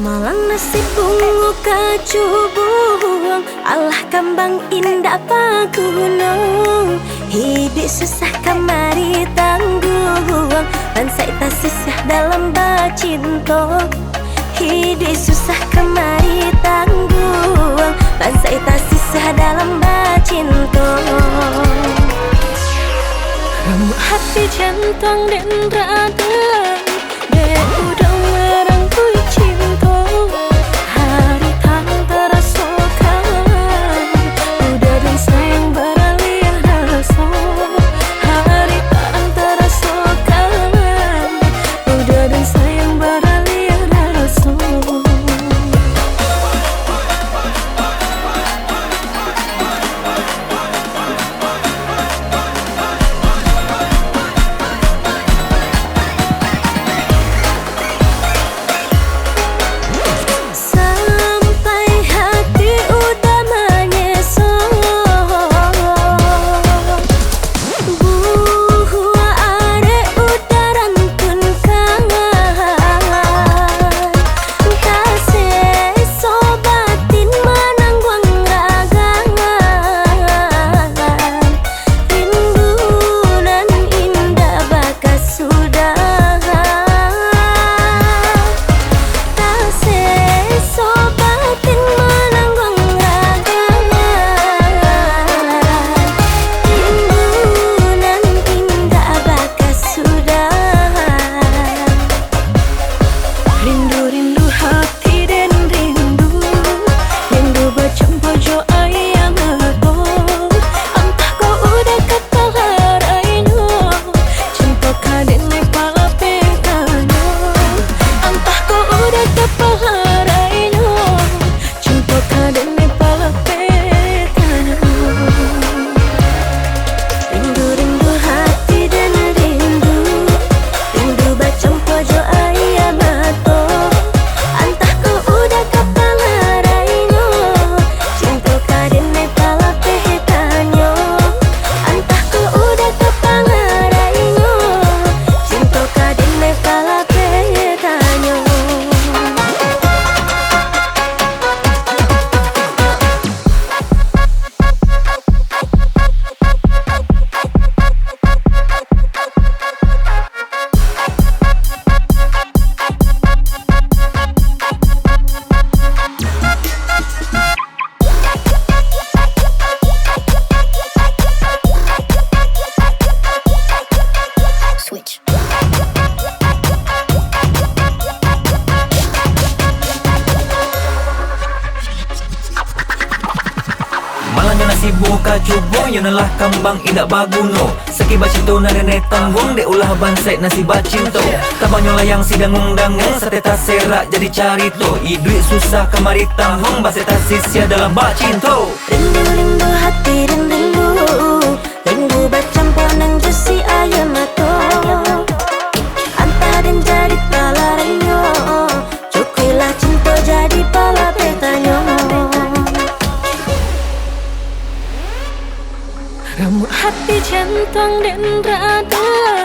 Malang nasib bungu kacubuang, alah kambang indah pagunung. Hidup susah kamari tangguang, bansai tak sisah dalam bacinto. Hidup susah kamari tangguang, bansai tak sisah dalam bacinto. Rambut hati jantung dan radang, dek udah larang ku cinta. Hari tak rasakan, udah dan sayang beralih rasa. Hari tak rasakan, udah dan sayang beralih rasa. Malangnya nasi buka cubung, yun lah kambang indak baguno. Saki bacinto na rene tanggung, de ulah bansai nasi bacinto. Tabanyo layang sidang undangan, sate tak serak jadi carito. Iduit susah kamari tanggung, basai tak sisia dalam bacinto. Rindu-rindu hati dan rindu bercampur nang jusi ayam mato. Anta dan jadi palaranyo, cukulah cinta jadi pala petanyo. Rambut hati jantung dan radang,